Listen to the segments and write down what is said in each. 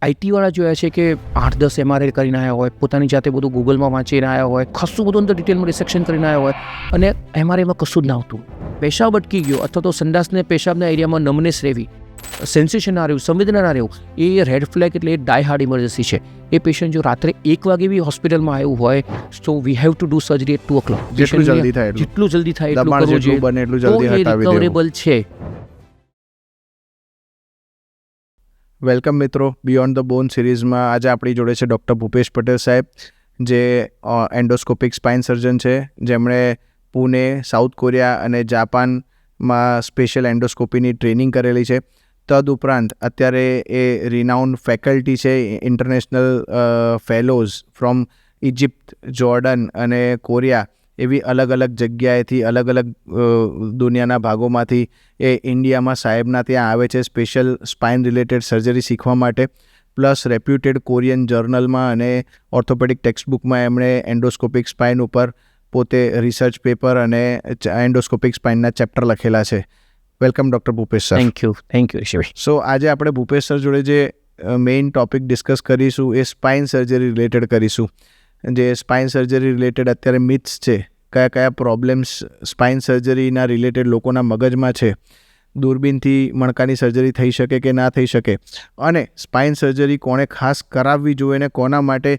આઈટીવાળા જોયા છે કે 8-10 MRI કરીને આવ્યા હોય, પોતાની જાતે બધું ગૂગલમાં વાંચીને આવ્યા હોય, ખાસું બધું અંદર ડિટેલમાં રિસેક્શન કરીને આવ્યા હોય અને MRIમાં કશું જ ના આવતું. પેશાબ અટકી ગયો અથવા તો સંડાસને પેશાબના એરિયામાં નમનેસ રહેવી, સેન્સેશન ના રહ્યું, સંવેદના ના રહ્યું, એ રેડ ફ્લેગ એટલે એ ડાય હાર્ડ ઇમરજન્સી છે. એ પેશન્ટ જો રાત્રે 1 વાગે બી હોસ્પિટલમાં આવ્યું હોય તો we have to do surgery at 2 o'clock. જેટલું જલ્દી થાય એટલું કરવું જોઈએ, બને એટલું જલ્દી હટાવી દેવું. રિકવરેબલ છે. વેલકમ મિત્રો, બિયોન્ડ ધ બોન સિરીઝમાં આજે આપણી જોડે છે ડૉક્ટર ભૂપેશ પટેલ સાહેબ, જે એન્ડોસ્કોપિક સ્પાઇન સર્જન છે, જેમણે પુણે, સાઉથ કોરિયા અને જાપાનમાં સ્પેશિયલ એન્ડોસ્કોપીની ટ્રેનિંગ કરેલી છે. તદુપરાંત અત્યારે એ રિનાઉન્ડ ફેકલ્ટી છે, ઇન્ટરનેશનલ ફેલોઝ ફ્રોમ ઇજિપ્ત, જોર્ડન અને કોરિયા, એવી અલગ અલગ જગ્યાએથી અલગ અલગ દુનિયાના ભાગોમાંથી એ ઇન્ડિયામાં સાહેબના ત્યાં આવે છે સ્પેશિયલ સ્પાઇન રિલેટેડ સર્જરી શીખવા માટે. પ્લસ રેપ્યુટેડ કોરિયન જર્નલમાં અને ઓર્થોપેડિક ટેક્સ્ટબુકમાં એમણે એન્ડોસ્કોપિક સ્પાઇન ઉપર પોતે રિસર્ચ પેપર અને એન્ડોસ્કોપિક સ્પાઇનના ચેપ્ટર લખેલા છે. Welcome doctor Bhupesh sir. Thank you Rishabhbhai. So આજે આપણે ભૂપેશ સર જોડે જે મેઇન ટોપિક ડિસ્કસ કરીશું એ સ્પાઇન સર્જરી રિલેટેડ કરીશું. જે સ્પાઇન સર્જરી રિલેટેડ અત્યારે મિથ્સ છે, કયા કયા પ્રોબ્લેમ્સ સ્પાઇન સર્જરીના રિલેટેડ લોકોના મગજમાં છે, દૂરબીનથી મણકાની સર્જરી થઈ શકે કે ના થઈ શકે, અને સ્પાઇન સર્જરી કોણે ખાસ કરાવવી જોઈએ ને કોના માટે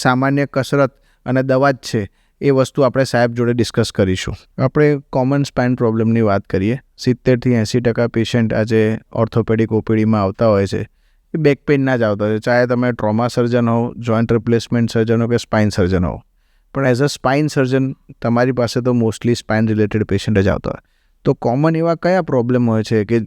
સામાન્ય કસરત અને દવા જ છે, એ વસ્તુ આપણે સાહેબ જોડે ડિસ્કસ કરીશું. આપણે કોમન સ્પાઇન પ્રોબ્લેમની વાત કરીએ. 70-80% પેશન્ટ આજે ઓર્થોપેડિક ઓપીડીમાં આવતા હોય છે, એ બેક પેઇનના જ આવતા હોય છે, ચાહે તમે ટ્રોમા સર્જન હો, જોઈન્ટ રિપ્લેસમેન્ટ સર્જન હો કે સ્પાઇન સર્જન હો. પણ એઝ અ સ્પાઇન સર્જન તમારી પાસે તો મોસ્ટલી સ્પાઇન રિલેટેડ પેશન્ટ જ આવતા હોય. તો કોમન એવા કયા પ્રોબ્લેમ હોય છે કે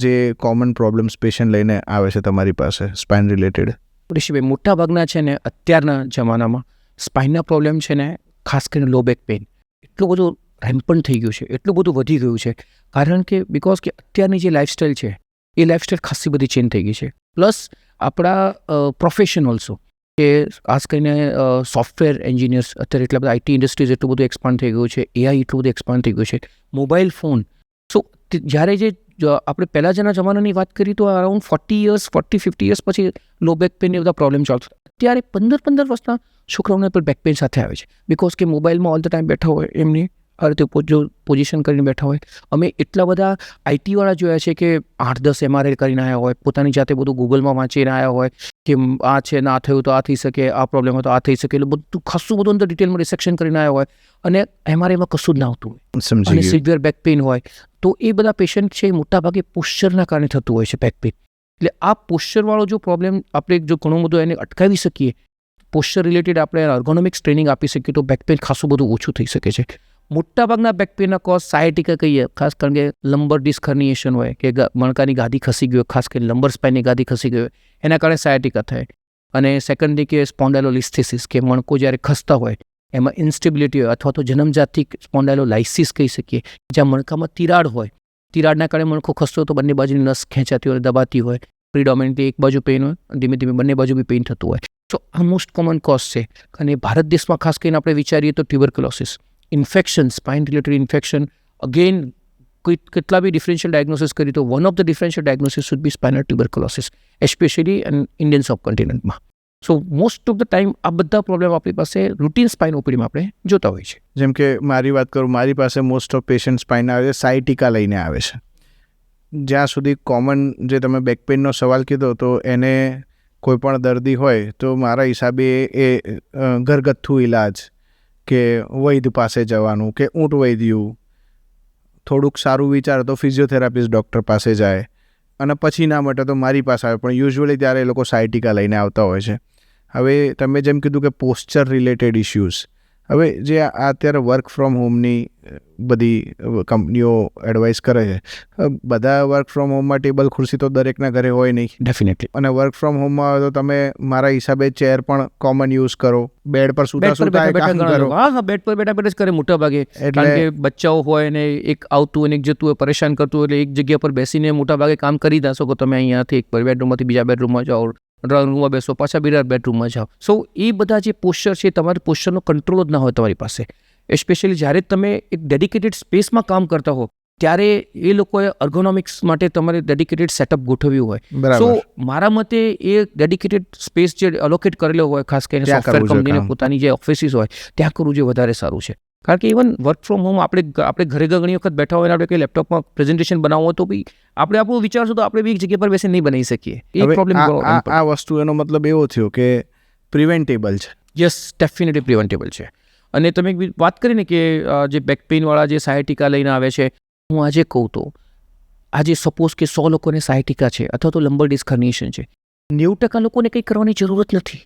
જે કોમન પ્રોબ્લેમ્સ પેશન્ટ લઈને આવે છે તમારી પાસે સ્પાઇન રિલેટેડ? ઋષિભાઈ, મોટા ભાગના છે ને અત્યારના જમાનામાં સ્પાઇનના પ્રોબ્લેમ છે ને, ખાસ કરીને લો બેક પેઇન એટલું બધું રેમ્પન્ટ થઈ ગયું છે, એટલું બધું વધી ગયું છે, કારણ કે બિકોઝ કે અત્યારની જે લાઇફસ્ટાઈલ છે એ લાઇફસ્ટાઈલ ખાસી બધી ચેન્જ થઈ ગઈ છે. પ્લસ આપણા પ્રોફેશન ઓલ્સો, કે ખાસ કરીને સોફ્ટવેર એન્જિનિયર્સ અત્યારે એટલા બધા, આઈટી ઇન્ડસ્ટ્રીઝ એટલું બધું એક્સપાન્ડ થઈ ગયું છે, એઆઈ એટલું બધું એક્સપાન્ડ થઈ ગયું છે, મોબાઈલ ફોન. સો જ્યારે જે આપણે પહેલાં જેના જમાનાની વાત કરી તો અરાઉન્ડ 40-50 યર્સ પછી લો બેક પેન એ બધા પ્રોબ્લેમ ચાલુ થતા. અત્યારે 15 વર્ષના છોકરાઓને પણ બેક પેન સાથે આવે છે, બિકોઝ કે મોબાઈલમાં ઓલ ધ ટાઈમ બેઠા હોય, એમની આ રીતે પોઝિશન કરીને બેઠા હોય. અમે એટલા બધા આઈટીવાળા જોયા છે કે 8-10 MRI કરીને આવ્યા હોય, પોતાની જાતે બધું ગૂગલમાં વાંચીને આવ્યા હોય કે આ છે ને આ થયું તો આ થઈ શકે, આ પ્રોબ્લેમ હોય તો આ થઈ શકે, એટલે બધું ખાસું બધું અંદર ડિટેલમાં રિસેક્શન કરીને આવ્યા હોય અને MRIમાં કશું જ ના આવતું હોય અને સિવિયર બેક પેઇન હોય. તો એ બધા પેશન્ટ છે એ મોટાભાગે પોસ્ચરના કારણે થતું હોય છે બેક પેઇન. એટલે આ પોસ્ચરવાળો જો પ્રોબ્લેમ આપણે જો ઘણું બધું એને અટકાવી શકીએ, પોસ્ચર રિલેટેડ આપણે એર્ગોનોમિક્સ ટ્રેનિંગ આપી શકીએ તો બેક પેઇન ખાસું બધું ઓછું થઈ શકે છે. મોટાભાગના બેક પેઇનના કોઝ સાયટિકા કહીએ, ખાસ કારણ કે લંબર ડિસ્ક હર્નિએશન હોય કે મણકાની ગાદી ખસી ગયો, ખાસ કરીને લંબર સ્પાઇનની ગાદી ખસી ગયો, એના કારણે સાયટિકા થાય. અને સેકન્ડલી કે સ્પોન્ડાઇલોલિસ્થેસિસ, કે મણકો જ્યારે ખસતા હોય એમાં ઇન્સ્ટેબિલિટી હોય, અથવા તો જન્મજાતથી સ્પોન્ડાઇલોલાઇસિસ કહી શકીએ, જ્યાં મણકામાં તિરાડ હોય, તિરાડના કારણે મણકો ખસતો હોય તો બંને બાજુની નસ ખેંચાતી હોય, દબાતી હોય, પ્રિડોમિનેટલી એક બાજુ પેઇન હોય, ધીમે ધીમે બંને બાજુ બી પેઇન થતું હોય. સો આ મોસ્ટ કોમન કોઝ છે. અને ભારત દેશમાં ખાસ કરીને આપણે વિચારીએ તો tuberculosis, infection, spine related infection, again કેટલા બી ડિફરન્શિયલ ડાયગ્નોસિસ કરી તો one of the differential diagnosis should be spinal tuberculosis, especially Indian સબકોન્ટિનેન્ટમાં. So most of the time આ બધા પ્રોબ્લેમ આપણી પાસે રૂટીન સ્પાઇન ઓપીડીમાં આપણે જોતા હોય છે. જેમ કે મારી વાત કરું, મારી પાસે મોસ્ટ ઓફ પેશન્ટ સ્પાઇન આવે છે, સાયટિકા લઈને આવે છે. જ્યાં સુધી કોમન જે તમે બેક પેઇનનો સવાલ કીધો, તો એને કોઈ પણ દર્દી હોય તો મારા હિસાબે એ ઘરગથ્થુ ઇલાજ કે વૈદ્ય પાસે જવાનું, કે ઊંટ વૈદ્યું, થોડુંક સારું વિચાર તો ફિઝિયોથેરાપિસ્ટ ડૉક્ટર પાસે જાય, અને પછી ના મટે તો મારી પાસે આવે. પણ યુઝ્યુઅલી ત્યારે એ લોકો સાયટિકા લઈને આવતા હોય છે. હવે તમે જેમ કીધું કે પોસ્ચર રિલેટેડ ઇશ્યુઝ, હવે જે અત્યારે વર્ક ફ્રોમ હોમની બધી કંપનીઓ એડવાઇસ કરે છે, બધા વર્ક ફ્રોમ હોમમાં ટેબલ ખુરશી તો દરેકના ઘરે હોય નહીં, ડેફિનેટલી. અને વર્ક ફ્રોમ હોમમાં હોય તો તમે મારા હિસાબે ચેર પણ કોમન યુઝ કરો, બેડ પર સુતા કામ કરો. હા, બેડ પર બેઠા જ કરે મોટા ભાગે, કારણ કે બચ્ચાઓ હોય ને એક આવતું અને એક જતું હોય, પરેશાન કરતું હોય, એટલે એક જગ્યા પર બેસીને મોટા ભાગે કામ કરી ના શકો. તમે અહીંયાથી એક બેડરૂમમાંથી બીજા બેડરૂમમાં જાઓ, ડ્રોઈંગ રૂમમાં બેસો, પાછા બીજા બેડરૂમમાં જાઓ. સો એ બધા જે પોસ્ચર છે, તમારી પોસ્ચરનો કંટ્રોલ જ ના હોય તમારી પાસે, એસ્પેશિયલી જ્યારે તમે એક ડેડિકેટેડ સ્પેસમાં કામ કરતા હો, ત્યારે એ લોકોએ અર્ગોનોમિક્સ માટે તમારે ડેડિકેટેડ સેટઅપ ગોઠવ્યું હોય. સો બરાબર. મારા મતે એ ડેડિકેટેડ સ્પેસ જે એલોકેટ કરેલો હોય, ખાસ કરીને ત્યાં સોફ્ટવેર કરવું જોઈએ કંપનીને કામ. પોતાની જે ઓફિસીસ હોય ત્યાં કરવું જે વધારે સારું છે. કારણ કે ઇવન વર્ક ફ્રોમ હોમ આપણે ઘરે ઘણી વખત બેઠા હોય અને આપણે કંઈ લેપટોપમાં પ્રેઝન્ટેશન બનાવવું હોય તો બી આપણે આપણું વિચારશું તો આપણે બી એક જગ્યા પર બેસી નહીં બનાવી શકીએ. એ હવે પ્રોબ્લેમ આ વસ્તુ એનો મતલબ એવો થયો કે પ્રિવેન્ટેબલ છે. યસ, ડેફિનેટલી પ્રિવેન્ટેબલ છે. અને તમે એક વાત કરીને કે જે બેક પેઇનવાળા જે સાયટિકા લઈને આવે છે, હું આજે કહું તો આજે સપોઝ કે 100 લોકોને સાયટિકા છે અથવા તો લંબર ડિસ્ક હર્નિએશન છે, 90% લોકોને કંઈ કરવાની જરૂરત નથી.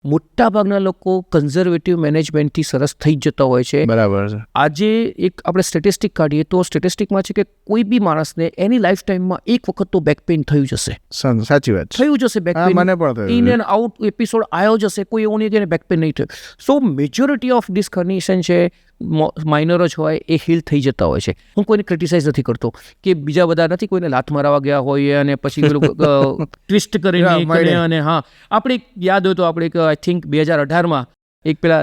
મોટાભાગના લોકો કન્ઝર્વેટિવ મેનેજમેન્ટથી સરસ થઈ જ જતા હોય છે. બરાબર છે. આજે એક આપણે સ્ટેટિસ્ટિક કાઢીએ તો સ્ટેટિસ્ટિકમાં છે કે કોઈ બી માણસને એની લાઈફ ટાઈમમાં એક વખત તો બેક પેઇન થયું જશે. સાચી વાત છે. થયું જશે બેક હા, પેઇન. મને પણ થયું ઇન છે. એન્ડ આઉટ એપિસોડ આવ્યો જશે. કોઈ એવું નહીં કે બેક પેઇન નહીં થયું. સો મેજોરિટી ઓફ ડિસ્ક હર્નિએશન છે માઇનર જ હોય, એ હીલ થઈ જતા હોય છે. હું કોઈને ક્રિટિસાઇઝ નથી કરતો કે બીજા બધા નથી કોઈને લાત મારવા ગયા હોય અને પછી ટ્વિસ્ટ કરીને Yeah, એ કરે. મળે. અને હા, આપણે એક યાદ હોય તો આપણે એક આઈ થિંક 2018માં એક પેલા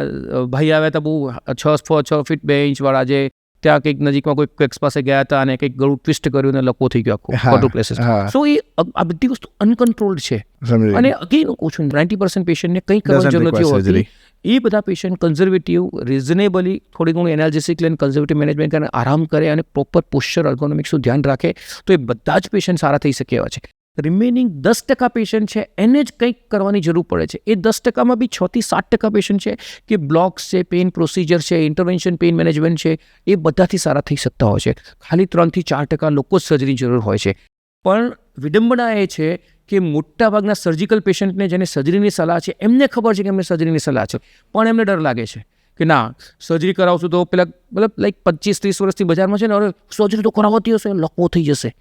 ભાઈ આવ્યા હતા, બહુ 6 ફીટ 2 ઇંચવાળા, જે ત્યાં કંઈક નજીકમાં કોઈ કેક્સ પાસે ગયા હતા અને કંઈક ગળું ટ્વિસ્ટ કર્યું અને લકવો થઈ ગયો આખો હા, ક્વોડ્રુપ્લેસિસ. હા. સો એ આ બધી વસ્તુ અનકન્ટ્રોલ્ડ છે. સમજી અને અગેન હું કહું છું 90% પેશન્ટને કંઈ કરવાની Doesn't જરૂર નથી require હોતી. surgery. એ બધા પેશન્ટ કન્ઝર્વેટિવ, રિઝનેબલી થોડી ઘણું એનાલ્જેસિક લઈને કન્ઝર્વેટિવ મેનેજમેન્ટ કરે, આરામ કરે અને પ્રોપર પોસ્ચર અર્ગોનોમિક્સનું ધ્યાન રાખે તો એ બધા જ પેશન્ટ સારા થઈ શકે એવા છે. રિમેનિંગ 10% પેશન્ટ છે એને જ કંઈક કરવાની જરૂર પડે છે. એ 10%માં બી 6 થી 7% પેશન્ટ છે કે બ્લોક્સ છે, પેઇન પ્રોસિજર છે, ઇન્ટરવેન્શન પેઇન મેનેજમેન્ટ છે, એ બધાથી સારા થઈ શકતા હોય છે. ખાલી 3 થી 4% લોકો જ સર્જરીની જરૂર હોય છે. પણ વિડંબના એ છે કે મોટાભાગના સર્જિકલ પેશન્ટને જેને સર્જરીની સલાહ છે એમને ખબર છે કે એમને સર્જરીની સલાહ છે, પણ એમને ડર લાગે છે કે ના સર્જરી કરાવશું તો પેલા મતલબ લાઈક 25-30 વર્ષથી બજારમાં છે ને, હવે સર્જરી તો કરાવતી હશે, લકવો થઈ જશે.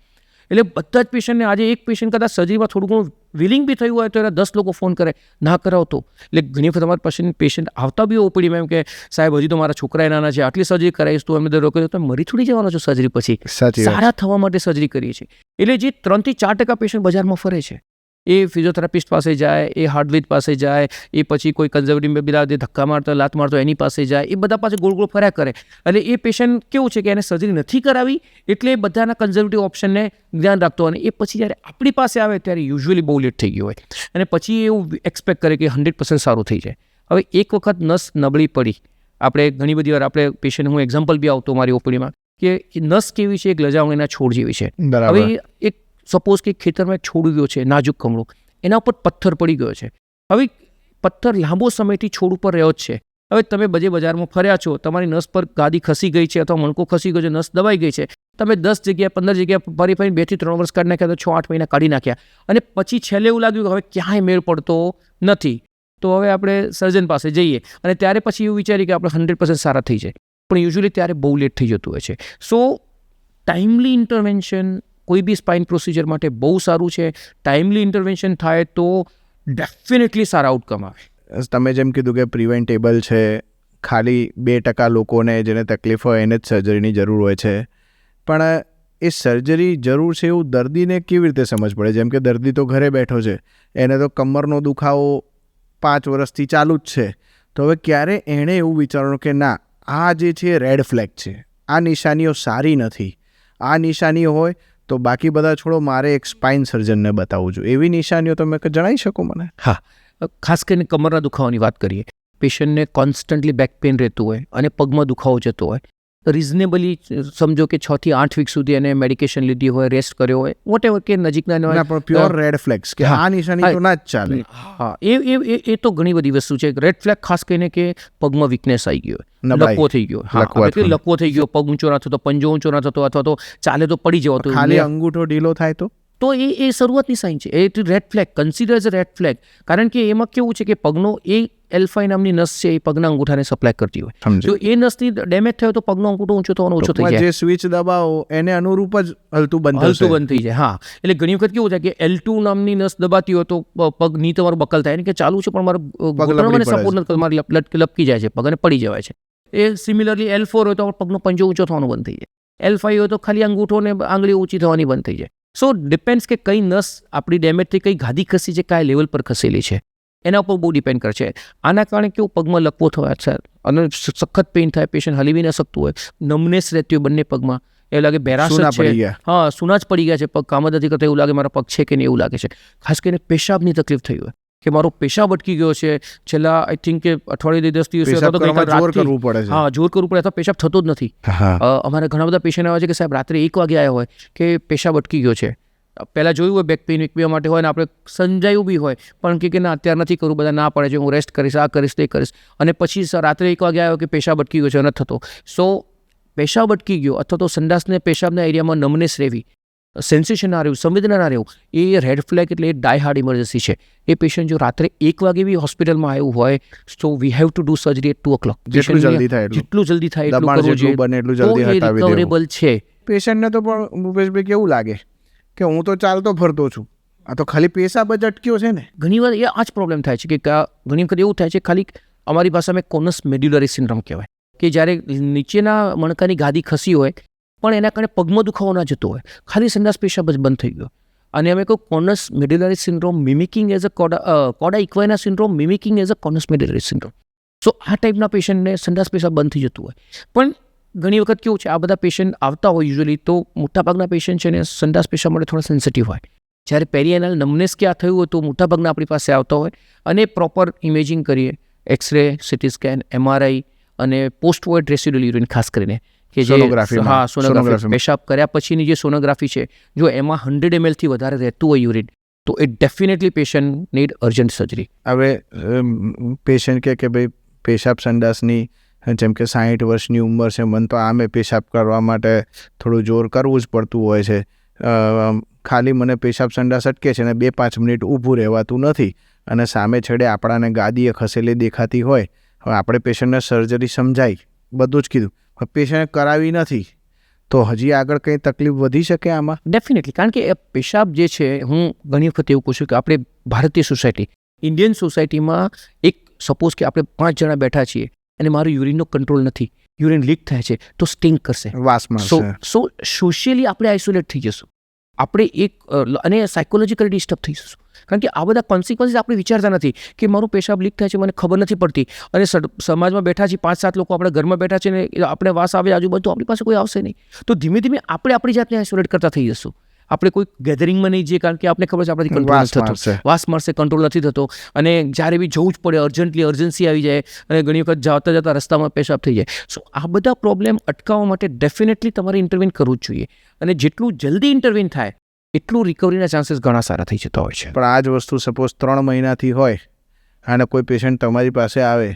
એટલે બધા જ પેશન્ટને આજે એક પેશન્ટ કદાચ સર્જરીમાં થોડું ઘણું વિલિંગ બી થયું હોય તો એના 10 લોકો ફોન કરે ના કરાવતો. એટલે ઘણી વખત તમારા પાસે પેશન્ટ આવતા બી ઓપીડીમાં એમ કે સાહેબ હજી તો મારા છોકરા નાના છે, આટલી સર્જરી કરાવીશ તો એમને રોકે તો મરી થોડી જવાનો છો સર્જરી પછી. સાચી વાત. સારા થવા માટે સર્જરી કરીએ છીએ. એટલે જે 3 થી 4% પેશન્ટ બજારમાં ફરે છે, એ ફિઝિયોથેરાપિસ્ટ પાસે જાય, એ હાર્ડવેજ પાસે જાય, એ પછી કોઈ કન્ઝર્વેટિવ બીજા ધક્કા મારતો લાત મારતો એની પાસે જાય, એ બધા પાસે ગોળ ગોળ ફર્યા કરે. એટલે એ પેશન્ટ કેવું છે કે એને સર્જરી નથી કરાવી એટલે એ બધાના કન્ઝર્વેટિવ ઓપ્શનને ધ્યાન રાખતો, અને એ પછી જ્યારે આપણી પાસે આવે ત્યારે યુઝ્યુઅલી બહુ લેટ થઈ ગયું હોય અને પછી એવું એક્સપેક્ટ કરે કે 100% સારું થઈ જાય. હવે એક વખત નસ નબળી પડી, આપણે ઘણી બધી વાર આપણે પેશન્ટ, હું એક્ઝામ્પલ બી આવતો મારી ઓપીડીમાં કે નસ કેવી છે, એક લજાવણીના છોડ જેવી છે. બરાબર. હવે એક સપોઝ કે ખેતરમાં એક છોડ ઉગ્યો છે નાજુક કમળો, એના ઉપર પથ્થર પડી ગયો છે. હવે પથ્થર લાંબો સમયથી છોડ ઉપર રહ્યો જ છે. હવે તમે બજારમાં ફર્યા છો, તમારી નસ પર ગાદી ખસી ગઈ છે અથવા મણકો ખસી ગયો છે, નસ દબાઈ ગઈ છે, તમે 10 જગ્યા 15 જગ્યા ફરી 2 થી 3 વર્ષ કાઢી નાખ્યા, તો 6-8 મહિના કાઢી નાખ્યા, અને પછી છેલ્લે એવું લાગ્યું કે હવે ક્યાંય મેળ પડતો નથી, તો હવે આપણે સર્જન પાસે જઈએ અને ત્યારે પછી એવું વિચારીએ કે આપણે 100% સારા થઈ જાય. પણ યુઝ્યુઅલી ત્યારે બહુ લેટ થઈ જતું હોય છે. સો ટાઈમલી ઇન્ટરવેન્શન કોઈ બી સ્પાઇન પ્રોસિજર માટે બહુ સારું છે. ટાઈમલી ઇન્ટરવેન્શન થાય તો ડેફિનેટલી સારા આઉટકમ આવે. તમે જેમ કીધું કે પ્રિવેન્ટેબલ છે, ખાલી 2% લોકોને જેને તકલીફ હોય એને જ સર્જરીની જરૂર હોય છે. પણ એ સર્જરી જરૂર છે એવું દર્દીને કેવી રીતે સમજ પડે? જેમ કે દર્દી તો ઘરે બેઠો છે, એને તો કમરનો દુખાવો 5 વર્ષથી ચાલુ જ છે, તો હવે ક્યારે એણે એવું વિચારવાનું કે ના આ જે છે રેડ ફ્લેગ છે, આ નિશાનીઓ સારી નથી, આ નિશાનીઓ હોય તો બાકી બધા છોડો, મારે એક સ્પાઇન સર્જનને બતાવવું જોઈએ, એવી નિશાનીઓ તમે જણાવી શકો મને? હા, ખાસ કરીને કમરના દુખાવાની વાત કરીએ. પેશન્ટને કોન્સ્ટન્ટલી બેક પેઇન રહેતું હોય અને પગમાં દુખાવો જતો હોય, રિઝનેબલી સમજો કે 6 થી 8 વીક સુધી એને મેડિકેશન લીધી હોય, રેસ્ટ કર્યો હોય, વોટેવર કે નજીકના ના, પણ પ્યોર રેડ ફ્લેગ્સ કે આ નિશાની તો ના જ ચાલે. હા, એ તો ઘણી બધી વસ્તુ છે. રેડ ફ્લેગ ખાસ કરીને કે પગમાં વીકનેસ આવી ગયો, નબળાઈ. લકવો થઈ ગયો, હા, લકવો થઈ ગયો, પગ ઊંચો ના થતો, પંજો ઊંચો ના થતો, અથવા તો ચાલે તો પડી જવાતો, ખાલી અંગૂઠો ઢીલો થાય તો એ શરૂઆતની સાઇન છે. એ red flag, consider as red flag. કારણ કે એમાં કેવું છે કે પગનો એ L5 નામની નસ છે, એ પગના અંગૂઠાને સપ્લાય કરતી હોય. સમજો. જો એ નસની ડેમેજ થયો તો પગનો અંગૂઠો ઊંચો થવાનો ઓછો થઈ જાય, જે સ્વિચ દબાવો એને અનુરૂપ જ હલતું બંધ થઈ જાય. હા, એટલે ઘણી વખત કેવું થાય કે L2 નામની નસ દબાતી હોય તો પગ ની તમારું બકલ થાય કે ચાલુ છે પણ મારું ઘૂંટણ સપોર્ટ નથી, મારી લપકી જાય છે પગ અને પડી જવાય છે. એ સિમિલરલી L4 હોય તો પગનો પંજો ઊંચો થવાનો બંધ થઈ જાય, L5 હોય તો ખાલી અંગૂઠો ને આંગળી ઊંચી થવાની બંધ થઈ જાય. સો ડિપેન્ડ્સ કે કઈ નસ આપણી ડેમેજ થઈ, કઈ ગાદી ખસી છે, કયા લેવલ પર ખસેલી છે, એના ઉપર બહુ ડિપેન્ડ કરે છે. આના કારણે કેવું પગમાં લકવો થવા છે અને સખત પેઇન થાય, પેશન્ટ હલી બી ન શકતું હોય, નમનેસ રહેતી હોય બંને પગમાં, એવું લાગે બેરાશ સૂના છે, પડી ગયા. હા સૂના જ પડી ગયા છે, પગ કામ જ નથી કરતા, એવું લાગે મારા પગ છે કે નહીં એવું લાગે છે. ખાસ કરીને પેશાબની તકલીફ થઈ હોય કે મારો પેશાબ અટકી ગયો છે છેલ્લા આઈ થિંક કે અઠવાડિયે 10 દિવસ પેશાબ અથવા તો ગઈકાલ કરવામાં જોર રાતથી. કરવું પડે છે. હા જોર કરવું પડે અથવા પેશાબ થતો જ નથી. હા અમારે ઘણા બધા પેશન્ટ આવ્યા છે કે સાહેબ રાત્રે 1 વાગે આવ્યા હોય કે પેશાબ અટકી ગયો છે, પહેલાં જોયું હોય બેક પેઇન પીવા માટે હોય ને આપણે સમજાયું બી હોય પણ કે ના અત્યારે નથી કરવું, બધા ના પડે છે, હું રેસ્ટ કરીશ, આ કરીશ, તે કરીશ, અને પછી રાત્રે 1 વાગે આવ્યો કે પેશાબ અટકી ગયો છે, નથી થતો. સો પેશાબ અટકી ગયો અથવા તો સંડાસને પેશાબના એરિયામાં નમનેસ રહેવી, સેન્સેશન ના રહેવું, સંવેદના ના રહેવું, એ રેડ ફ્લેગ એટલે એ ડાય હાર્ડ ઇમરજન્સી છે. એ પેશન્ટ જો રાત્રે 1 વાગે બી હોસ્પિટલમાં આવ્યું હોય so we have to do surgery at 2 o'clock. જેટલું જલ્દી થાય એટલું. જેટલું જલ્દી થાય એટલું દબાણ કરવું જેટલું જોઈએ, બને એટલું તો જલ્દી એ હટાવી દેવું. રિકવરેબલ છે. પેશન્ટને તો પણ ભૂપેશભાઈ કેવું લાગે કે હું તો ચાલતો ફરતો છું, આ તો ખાલી પેશાબ જ અટક્યો છે ને. ઘણીવાર એ આ જ પ્રોબ્લેમ થાય છે કે ઘણી વખત એવું થાય છે ખાલી અમારી ભાષામાં કોનસ મેડ્યુલરી સિન્ડ્રોમ કહેવાય કે જ્યારે નીચેના મણકાની ગાદી ખસી હોય પણ એના કારણે પગમાં દુખાવો ના જતો હોય, ખાલી સંડાસ પેશાબ જ બંધ થઈ ગયો, અને અમે કહું conus medullary syndrome mimicking as a cauda equina syndrome mimicking as a conus medullary syndrome. So આ ટાઈપના પેશન્ટને સંડાસ પેશાબ બંધ થઈ જતું હોય. પણ ઘણી વખત કેવું છે આ બધા પેશન્ટ આવતા હોય યુઝ્યુઅલી તો મોટાભાગના પેશન્ટ છે ને સંડાસ પેશાબ માટે થોડા સેન્સિટિવ હોય. જ્યારે પેરિએનલ નમનેસ ક્યાં થયું હોય તો મોટાભાગના આપણી પાસે આવતા હોય અને પ્રોપર ઇમેજિંગ કરીએ, એક્સરે, સિટી સ્કેન, MRI અને પોસ્ટ વોઇડ રેસિડ્યુઅલ યુરિન ખાસ કરીને કે જે સોનોગ્રાફીમાં. સોનોગ્રાફી પેશાબ કર્યા પછીની જે સોનોગ્રાફી છે જો એમાં 100 ml થી વધારે રહેતું હોય યુરિન તો એ definitely patient need urgent surgery. હવે પેશન્ટ કે ભાઈ પેશાબ સંડાસની જેમ કે 60 વર્ષની ઉંમર છે, મને તો આમે પેશાબ કરવા માટે થોડું જોર કરવું જ પડતું હોય છે, ખાલી મને પેશાબ સંડાસ અટકે છે ને 2-5 મિનિટ ઊભું રહેવાતું નથી, અને સામે છેડે આપણાને ગાદીએ ખસેલી દેખાતી હોય. હવે આપણે પેશન્ટને સર્જરી સમજાઈ બધું જ કીધું, પેશન્ટે કરાવી નથી તો હજી આગળ કંઈ તકલીફ વધી શકે આમાં? ડેફિનેટલી, કારણ કે પેશાબ જે છે હું ઘણી વખત એવું કહું છું કે આપણે ભારતીય સોસાયટી, ઇન્ડિયન સોસાયટીમાં એક સપોઝ કે આપણે 5 જણા બેઠા છીએ અને મારું યુરિનનો કંટ્રોલ નથી, યુરિન લીક થાય છે તો સ્ટિંક કરશે, વાસમાં સો સોશિયલી આપણે આઇસોલેટ થઈ જશું, આપણે એક અને સાયકોલોજીકલી ડિસ્ટર્બ થઈ જશું, કારણ કે આ બધા કોન્સિક્વન્સીસ આપણે વિચારતા નથી કે મારું પેશાબ લીક થાય છે મને ખબર નથી પડતી, અને સમાજમાં બેઠા છીએ 5-7 લોકો આપણા ઘરમાં બેઠા છે ને આપણે વાસ આવે આજુબાજુ તો આપણી પાસે કોઈ આવશે નહીં, તો ધીમે ધીમે આપણે આપણી જાતને આઇસોલેટ કરતા થઈ જશું. આપણે કોઈ ગેધરિંગમાં નહીં જઈએ કારણ કે આપણે ખબર છે આપણાથી કંટ્રોલ નથી થતો, વાસ મારશે, કંટ્રોલ નથી થતો, અને જ્યારે બી જવું જ પડે અર્જન્સી આવી જાય અને ઘણી વખત જતા રસ્તામાં પેશાબ થઈ જાય. સો આ બધા પ્રોબ્લેમ અટકાવવા માટે ડેફિનેટલી તમારે ઇન્ટરવેન કરવું જ જોઈએ, અને જેટલું જલ્દી ઇન્ટરવેન થાય એટલું રિકવરીના ચાન્સીસ ઘણા સારા થઈ જતા હોય છે. પણ આ જ વસ્તુ સપોઝ 3 મહિનાથી હોય અને કોઈ પેશન્ટ તમારી પાસે આવે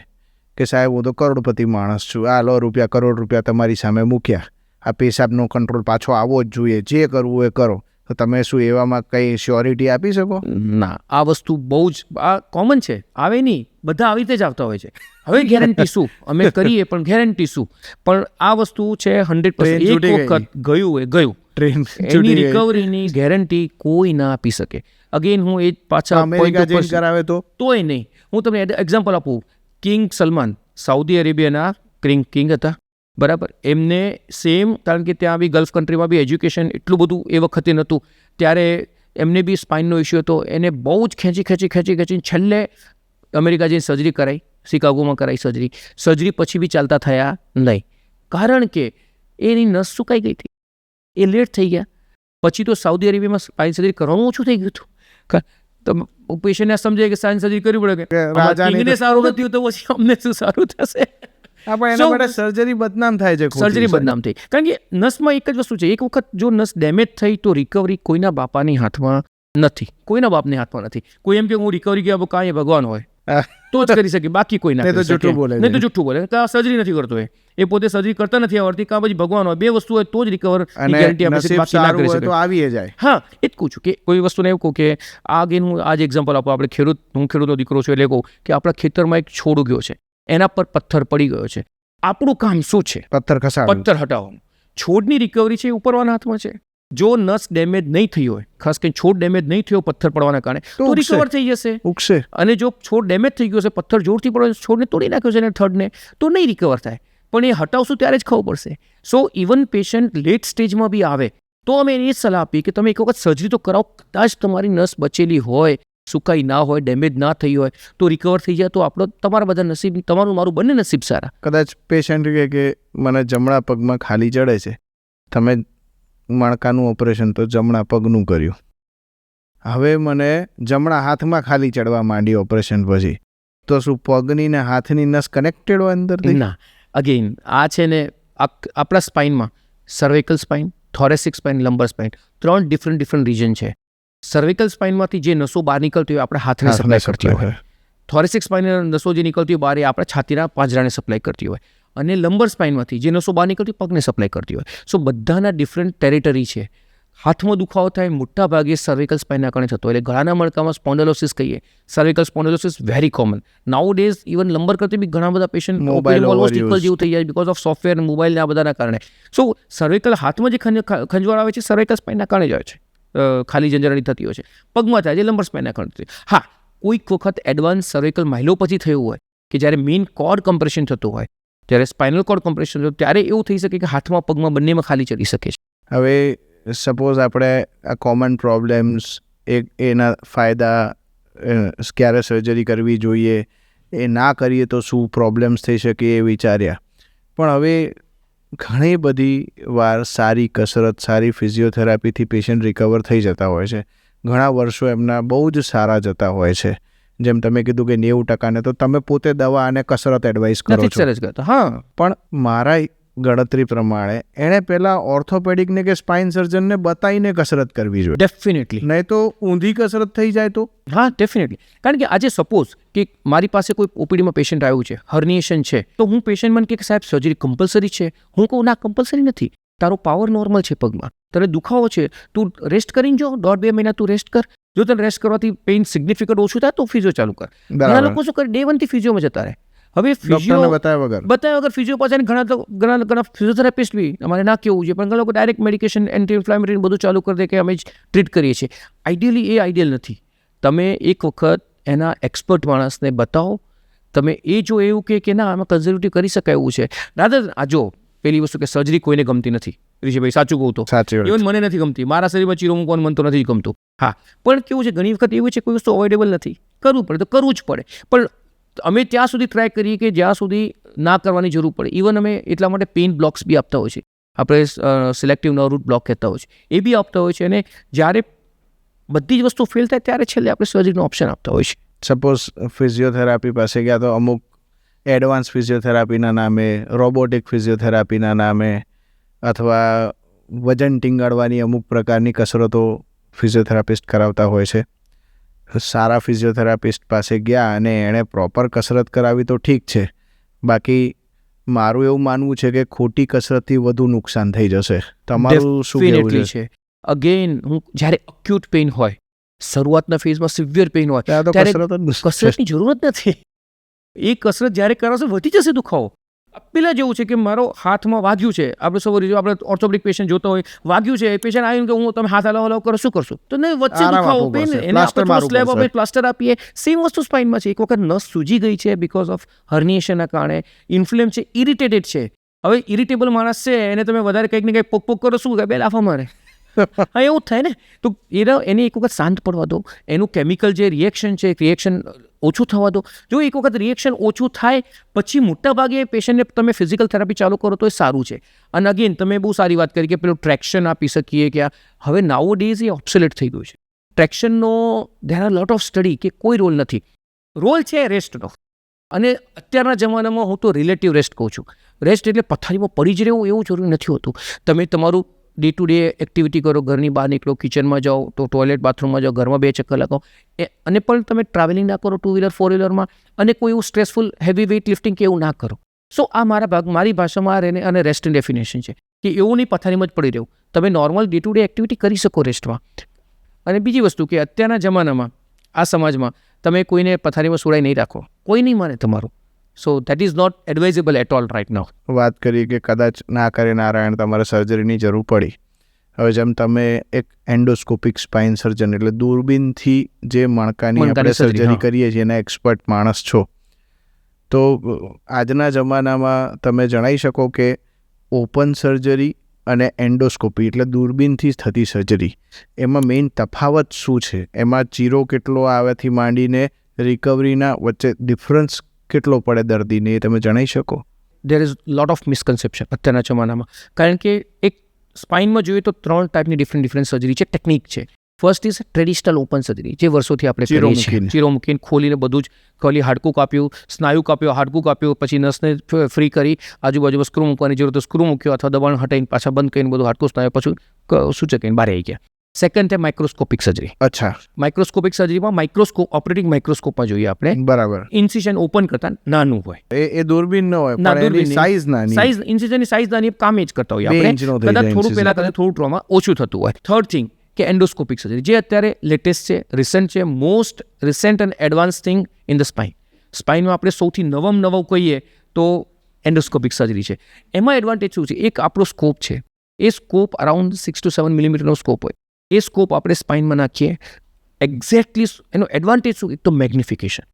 કે સાહેબ હું તો કરોડપતિ માણસ છું, આ લો કરોડ રૂપિયા તમારી સામે મૂક્યા, આ પેશાબનો કંટ્રોલ પાછો આવવો જ જોઈએ, જે કરવું એ કરો, તો તમે શું એવામાં કંઈ શ્યોરિટી આપી શકો? ના, આ વસ્તુ બહુ જ આ કોમન છે, આવે નહીં, બધા આવી રીતે જ આવતા હોય છે. હવે ગેરંટી શું અમે કરીએ પણ ગેરંટી શું, પણ આ વસ્તુ છે 100%. એક વખત ગયું એ ગયું, એની રિકવરીની ગેરંટી કોઈ ના આપી શકે. અગેન હું એ પાછા અમેરિકા જઈને કરાવે તોય નહીં. હું તમને એક્ઝામ્પલ આપું, કિંગ સલમાન સાઉદી અરેબિયાના કિંગ હતા, બરાબર, એમને સેમ, કારણ કે ત્યાં બી ગલ્ફ કન્ટ્રીમાં બી એજ્યુકેશન એટલું બધું એ વખતે નહોતું, ત્યારે એમને બી સ્પાઇનનો ઇસ્યુ હતો, એને બહુ જ ખેંચી છેલ્લે અમેરિકા જઈને સર્જરી કરાઈ, શિકાગોમાં કરાઈ સર્જરી પછી બી ચાલતા થયા નહીં, કારણ કે એની નસ સુકાઈ ગઈ હતી, એ લેટ થઈ ગયા. પછી તો સાઉદી અરેબિયામાં સ્પાઇન સર્જરી કરવાનું ઓછું થઈ ગયું હતું, તો પેશન્ટને સમજાય કે સ્પાઇન સર્જરી કરવી પડે કે કિંગને સારું નથી તો પછી અમને શું સારું થશે. સર્જરી બદનામ થાય છે, સર્જરી બદનામ થઈ, કારણ કે નસમાં એક જ વસ્તુ છે, એક વખત જો નસ ડેમેજ થઈ તો રિકવરી કોઈના બાપાની હાથમાં નથી, કોઈના બાપની હાથમાં નથી. કોઈ એમ કે હું રિકવરી ગયા કાંઈ ભગવાન હોય તો જ કરી શકે, બાકી કોઈ ના, તો જૂઠું બોલે, નહીં તો જૂઠું બોલે, કાં સર્જરી નથી કરતો એ પોતે સર્જરી કરતા નથી આવડતી, કાં પછી ભગવાન હોય, 2 વસ્તુ હોય તો જ રિકવર ગેરંટી આપે છે, બાકી ના કરી શકે. તો આવી જાય. હા, એ જ કહું છું કે કોઈ વસ્તુને એવું કહું કે આગેન હું આજ એક્ઝામ્પલ આપું, આપણે હું ખેડૂતનો દીકરો છું એટલે કહું કે આપણા ખેતરમાં એક છોડ ઉગ્યો છે, એના પર પથ્થર પડી ગયો છે, આપણું કામ શું છે? પથ્થર હટાવવાનું. છોડની રિકવરી છે એ ઉપરવાના હાથમાં છે. જો નસ ડેમેજ નહીં થઈ હોય, ખાસ કરીને છોડ ડેમેજ નહીં થયો પથ્થર પડવાના કારણે, તો રિકવર થઈ જશે, ઉગશે. અને જો છોડ ડેમેજ થઈ ગયો છે, પથ્થર જોરથી પડ્યો, છોડને તોડી નાખ્યો છે અને થર્ડને, તો નહીં રિકવર થાય, પણ એ હટાવશું ત્યારે જ ખબર પડશે. સો ઇવન પેશન્ટ લેટ સ્ટેજમાં બી આવે તો અમે એને એ સલાહ આપીએ કે તમે એક વખત સર્જરી તો કરાવો, કદાચ તમારી નસ બચેલી હોય, સુકાઈ ના હોય, ડેમેજ ના થઈ હોય તો રિકવર થઈ જાય, તો આપણો તમારા બધા નસીબ, તમારું મારું બંને નસીબ સારા. કદાચ પેશન્ટ કે મને જમણા પગમાં ખાલી ચડે છે તમે મણકાનું ઓપરેશન તો જમણા પગનું કર્યું, હવે મને જમણા હાથમાં ખાલી ચડવા માંડી ઓપરેશન પછી, તો શું પગની ને હાથની નસ કનેક્ટેડ હોય અંદરથી? ના, અગેન આ છે ને આપણા સ્પાઇનમાં cervical spine, thoracic spine, lumbar spine, 3 different region છે. સર્વિકલ સ્પાઇનમાંથી જે નસો બહાર નીકળતી હોય આપણે હાથને સપ્લાય કરતી હોય, થોરેસિક સ્પાઇનની નસો જે નીકળતી હોય બહાર એ આપણે છાતીના પાંજરાને સપ્લાય કરતી હોય, અને લંબર સ્પાઇનમાંથી જે નસો બહાર નીકળતી પગને સપ્લાય કરતી હોય. સો બધાના ડિફરન્ટ ટેરિટરી છે. હાથમાં દુખાવો થાય મોટા ભાગે સર્વિકલ સ્પાઇનના કારણે થતો હોય, એટલે ગળાના મણકામાં સ્પોન્ડલોસિસ કહીએ, સર્વિકલ સ્પોન્ડલોસિસ વેરી કોમન નાઉ ડેઝ. ઇવન લંબર કરતી બી ઘણા બધા patient Mobile almost equal overuse. જેવું થઈ જાય બિકોઝ ઓફ સોફ્ટવેર, મોબાઈલ આ બધાના કારણે. સો સર્વિકલ હાથમાં જે ખંજવાળ આવે છે સર્વિકલ સ્પાઇનના કારણે જ આવે છે, ખાલી જંજરાની થતી હોય છે. પગમાં થાય છે લંબર સ્પાઇનના કારણે. હા, કોઈક વખત એડવાન્સ સર્વિકલ માઇલોપેથી થયું હોય કે જ્યારે મેઇન કોર્ડ કમ્પ્રેશન થતું હોય, જ્યારે સ્પાઇનલ કોર્ડ કમ્પ્રેશન થતું, ત્યારે એવું થઈ શકે કે હાથમાં પગમાં બંનેમાં ખાલી ચડી શકે છે. હવે સપોઝ આપણે આ કોમન પ્રોબ્લેમ્સ, એના ફાયદા, ક્યારે સર્જરી કરવી જોઈએ, એ ના કરીએ તો શું પ્રોબ્લેમ્સ થઈ શકે એ વિચાર્યા, પણ હવે ઘણી બધી વાર સારી કસરત, સારી ફિઝિયોથેરાપીથી પેશન્ટ રિકવર થઈ જતા હોય છે, ઘણા વર્ષો એમના બહુ જ સારા જતા હોય છે. જેમ તમે કીધું કે 90%, તો તમે પોતે દવા અને કસરત એડવાઇસ કરો નથી છો, સરસ કરતા. હા, પણ મારા ગણતરી પ્રમાણે એણે પહેલાં ઓર્થોપેડિકને કે સ્પાઇન સર્જનને બતાવીને કસરત કરવી જોઈએ, ડેફિનેટલી. નહીં તો ઊંધી કસરત થઈ જાય તો. હા, ડેફિનેટલી. કારણ કે આજે સપોઝ કે મારી પાસે કોઈ ઓપીડીમાં પેશન્ટ આવ્યું છે, હર્નિએશન છે, તો હું પેશન્ટ મને કે સાહેબ સર્જરી કમ્પલસરી છે, હું કહું ના કમ્પલસરી નથી, તારો પાવર નોર્મલ છે પગમાં, તને દુખાવો છે, તું રેસ્ટ કરીને જો 1.5-2 મહિના તું રેસ્ટ કર, જો તને રેસ્ટ કરવાથી પેઇન સિગ્નિફિકન્ટ ઓછું થાય તો ફિઝિયો ચાલુ કર. ઘણા લોકો શું કરે, ડે 1 થી ફિઝિયોમાં જતા રહે. હવે ડોક્ટરને બતાવ્યા વગર ફિઝિયો પાસે ઘણા ફિઝિયોથેરાપિસ્ટ બી અમારે ના કેવું છે, પણ ઘણા લોકો ડાયરેક્ટ મેડિકેશન, એન્ટી ઇન્ફ્લામેટરી બધું ચાલુ કરી દે કે અમે જ ટ્રીટ કરીએ છીએ. આઈડિયલી એ આઈડિયલ નથી. તમે એક વખત એના એક્સપર્ટ માણસને બતાવો. તમે એ જો એવું કે ના આમાં કન્ઝર્વેટિવ કરી શકાય એવું છે, રાધર આ જો પેલી વસ્તુ કે સર્જરી કોઈને ગમતી નથી, ઋષિભાઈ સાચું કહું તો, સાચી વાત. ઇવન મને નથી ગમતી, મારા શરીરમાં ચીરો મૂકવાનું મન તો નથી ગમતું. હા, પણ કેવું છે ઘણી વખત એવું છે કોઈ વસ્તુ અવોઇડેબલ નથી, કરવું પડે તો કરવું જ પડે, પણ અમે ત્યાં સુધી ટ્રાય કરીએ કે જ્યાં સુધી ના કરવાની જરૂર પડે. ઇવન અમે એટલા માટે પેઇન બ્લોક્સ બી આપતા હોય છે, આપણે સિલેક્ટિવ નર્વ રૂટ બ્લોક કહેતા હોય છે, એ બી આપતા હોય છે, અને જ્યારે બધી જ વસ્તુ ફેલ થાય ત્યારે છેલ્લે આપણે સર્જરીનો ઓપ્શન આપતા હોય છે. સપોઝ ફિઝિયોથેરાપી પાસે ગયા તો અમુક એડવાન્સ ફિઝિયોથેરાપીના નામે, રોબોટિક ફિઝિયોથેરાપીના નામે, અથવા વજન ટીંગાડવાની અમુક પ્રકારની કસરતો ફિઝિયોથેરાપિસ્ટ કરાવતા હોય છે. સારા ફિઝિયોથેરાપિસ્ટ પાસે ગયા અને એણે પ્રોપર કસરત કરાવી તો ઠીક છે, બાકી મારું એવું માનવું છે કે ખોટી કસરતથી વધુ નુકસાન થઈ જશે. તમારું શું કહેવું Definitely છે? અગેન હું જ્યારે અક્યુટ પેઇન હોય, શરૂઆતના ફેઝમાં સિવિયર પેઇન હોય, ત્યાં તો ત્યારે કસરત જ કસરતની જરૂર જ નથી. એ કસરત જ્યારે કરાવશે વધી જશે દુખાવો. પેલા જેવું છે કે મારો હાથમાં વાગ્યું છે, આપણે સવારે જો આપણે ઓર્થોપેડિક પેશન્ટ જોતા હોય, વાગ્યું છે, પેશન્ટ આવીને કે હું તમે હાથ હલાવ કરો, શું કરશું? તો નહીં, વચ્ચે આરામ દુખાવો, આપવું પેઇન, પડશે. એને પ્લાસ્ટર આપણે મારવું સ્લેબ પડશે. આપણે પ્લાસ્ટર આપીએ. સેમ વસ્તુ સ્પાઇનમાં છે. એક વખત નસ સૂજી ગઈ છે બીકોઝ ઓફ હર્નિએશનના કારણે, ઇન્ફ્લેમ છે, ઇરિટેટેડ છે. હવે ઇરિટેબલ માણસ છે એને તમે વધારે કંઈક ને કંઈક પોક કરો, શું બે લાફા મારે. હા, એવું જ થાય ને. તો એને એક વખત શાંત પડવા દો, એનું કેમિકલ જે રિએક્શન છે, રિએક્શન ઓછું થવા દો. જો એક વખત રિએક્શન ઓછું થાય પછી મોટા ભાગે પેશન્ટને તમે ફિઝિકલ થેરાપી ચાલુ કરો તો એ સારું છે. અને અગેન તમે બહુ સારી વાત કરી કે પેલું ટ્રેક્શન આપી શકીએ, કે હવે નાવો ડેઝ એ ઓબ્સોલેટ થઈ ગયું છે. ટ્રેક્શનનો there are lot of study કે કોઈ રોલ નથી. રોલ છે રેસ્ટનો, અને અત્યારના જમાનામાં હું તો રિલેટિવ રેસ્ટ કહું છું. રેસ્ટ એટલે પથારીમાં પડી જ રહેવું એવું જરૂરી નથી હોતું. તમે તમારું ડે ટુ ડે એક્ટિવિટી કરો, ઘરની બહાર નીકળો, કિચનમાં જાઓ, તો ટોયલેટ બાથરૂમમાં જાઓ, ઘરમાં 2 ચક્કર લગાવો, અને પણ તમે ટ્રાવેલિંગ ના કરો 2 વ્હીલર 4 વ્હીલરમાં, અને કોઈ એવું સ્ટ્રેસફુલ હેવી વેઇટ લિફ્ટિંગ કે એવું ના કરો. સો આ મારી ભાષામાં રહીને અને રેસ્ટની ડેફિનેશન છે કે એવું નહીં પથારીમાં જ પડી રહેવું. તમે normal day to day activity કરી શકો રેસ્ટમાં. અને બીજી વસ્તુ કે અત્યારના જમાનામાં આ સમાજમાં તમે કોઈને પથારીમાં સુડાઈ નહીં રાખો, કોઈ નહીં માને તમારું. So that is not advisable at all right now. વાત કરી કે કદાચ ના કરે નારાયણ તમારે સર્જરીની જરૂર પડી. હવે જેમ તમે એક એન્ડોસ્કોપિક સ્પાઇન સર્જન, એટલે દૂરબીનથી જે મણકાની આપણે સર્જરી કરીએ છીએ એના એક્સપર્ટ માણસ છો, તો આજના જમાનામાં તમે જણાવી શકો કે ઓપન સર્જરી અને એન્ડોસ્કોપી એટલે દૂરબીનથી થતી સર્જરી, એમાં મેઇન તફાવત શું છે? એમાં ચીરો કેટલો આવેથી માંડીને રિકવરીના વચ્ચે ડિફરન્સ કેટલો પડે દર્દીને, એ તમે જણાવી શકો? There is lot of misconception અત્યારના જમાનામાં. કારણ કે એક સ્પાઇનમાં જોઈએ તો 3 ટાઈપની ડિફરન્ટ સર્જરી છે, ટેકનિક છે. First is traditional open surgery, જે વર્ષોથી આપણે ચીરો કરીએ છીએ. ચીરો મૂકીને ખોલીને બધું જ ખાલી હાડકું કાપ્યું, સ્નાયુ કાપ્યો, હાડકું કાપ્યું, પછી નસને ફ્રી કરી, આજુબાજુમાં સ્ક્રૂ મૂકવાની જરૂર તો સ્ક્રૂ મૂક્યો, અથવા દબાણ હટાઈને પાછા બંધ કરીને બધું હાડકું સ્નાયુ પછી સૂચકીને બહાર આવી ગયા. સેકન્ડ છે માઇક્રોસ્કોપિક સર્જરી. અચ્છા, માઇક્રોસ્કોપિક સર્જરીમાં ઓપરેટિંગ માઇક્રોસ્કોપમાં જોઈએ આપણે, બરાબર. ઇન્સિશન ઓપન કરતા નાનું હોય, એ દૂરબીન ન હોય, ના, પણ દૂરબીન એની નહીં. સાઈઝ નાની, સાઇઝ ઇન્સિશનની સાઇઝ નાની કામ એ જ કરતા હોઈએ 2 આપણે, ઇંચનો થઈ કદાચ જાય થોડું incision. પહેલાં કદાચ થોડું ટ્રોમા ઓછું થતું હોય. થર્ડ થિંગ કે એન્ડોસ્કોપિક સર્જરી, જે અત્યારે લેટેસ્ટ છે, રિસન્ટ છે, most recent and advance thing in the spine. સ્પાઇનમાં આપણે સૌથી નવમ કહીએ તો એન્ડોસ્કોપિક સર્જરી છે. એમાં એડવાન્ટેજ શું છે? એક આપણો સ્કોપ છે, એ સ્કોપ અરાઉન્ડ 6 to 7 મિલીમીટરનો સ્કોપ હોય. એ સ્કોપ આપણે સ્પાઇનમાં નાખીએ, એક્ઝેક્ટલી એનો એડવાન્ટેજ શું? એક તો મેગ્નિફિકેશન,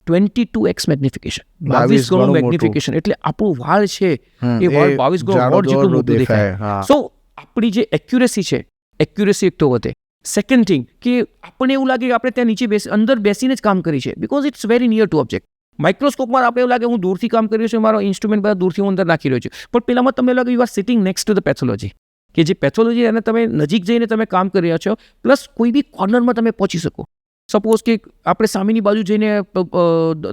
22x મેગ્નિફિકેશન, 22 ગણું ગણું મેગ્નિફિકેશન, એટલે આપણું વાળ છે હમ, એ વાળ 22 ગણું જાડો રોડ જેટલું દોરડું મોટું દેખાય. હા. સો આપણી જે એક્યુરેસી છે, એક્યુરેસી એક તો વધે. સેકન્ડ થિંગ કે આપણને એવું લાગે કે આપણે ત્યાં નીચે અંદર બેસીને જ કામ કરી છે, because it's very near to object. માઇક્રોસ્કોપમાં આપણે એવું લાગે હું દૂરથી કામ કરી રહ્યો છું, મારો ઇન્સ્ટ્રુમેન્ટ બધા દૂરથી હું અંદર નાખી રહ્યો છું, પણ પેલામાં તમને લાગે you are sitting next to the pathology, કે જે પેથોલોજી એને તમે નજીક જઈને તમે કામ કરી રહ્યા છો, પ્લસ કોઈ બી કોર્નરમાં તમે પહોંચી શકો. સપોઝ કે આપણે સામેની બાજુ જઈને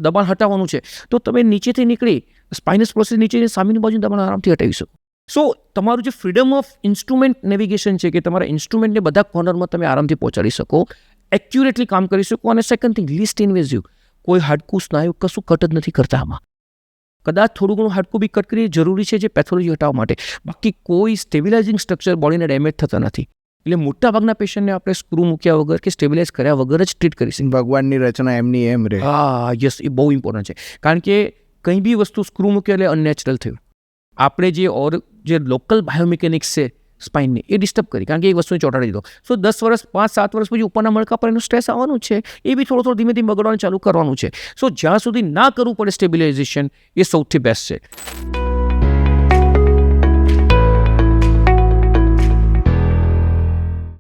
દબાણ હટાવવાનું છે, તો તમે નીચેથી નીકળી સ્પાઇનસ પ્રોસેસ નીચે સામેની બાજુ દબાણ આરામથી હટાવી શકો. સો તમારું જે ફ્રીડમ ઓફ ઇન્સ્ટ્રુમેન્ટ નેવિગેશન છે, કે તમારા ઇન્સ્ટ્રુમેન્ટને બધા કોર્નરમાં તમે આરામથી પહોંચાડી શકો, એક્યુરેટલી કામ કરી શકો. અને સેકન્ડ થિંગ, લીસ્ટ ઇન્વેઝિવ, કોઈ હાડકું સ્નાયુ કશું કટ જ નથી કરતા આમાં. કદાચ થોડું ઘણું હાડકું બી કટ કરી જરૂરી છે જે પેથોલોજી હટાવવા માટે, બાકી કોઈ સ્ટેબિલાઇઝિંગ સ્ટ્રક્ચર બોડીને ડેમેજ થતા નથી. એટલે મોટાભાગના પેશન્ટને આપણે સ્ક્રૂ મૂક્યા વગર કે સ્ટેબિલાઇઝ કર્યા વગર જ ટ્રીટ કરી શકીએ. ભગવાનની રચના એમની એમ રહે. હા, યસ, એ બહુ ઇમ્પોર્ટન્ટ છે, કારણ કે કંઈ બી વસ્તુ સ્ક્રૂ મૂક્યા એટલે અનનેચરલ થયું. આપણે જે લોકલ બાયોમિકેનિક્સ છે સ્પાઇનની, એ ડિસ્ટર્બ કરી, કારણ કે એક વસ્તુને ચોંટાડી દીધો. સો 10 વર્ષ 5-7 વર્ષ પછી ઉપરના મણકા પર એનું સ્ટ્રેસ આવવાનું છે, એ બી થોડું ધીમે ધીમે બગડવાનું ચાલુ કરવાનું છે. સો જ્યાં સુધી ના કરવું પડે સ્ટેબિલાઇઝેશન, એ સૌથી બેસ્ટ છે.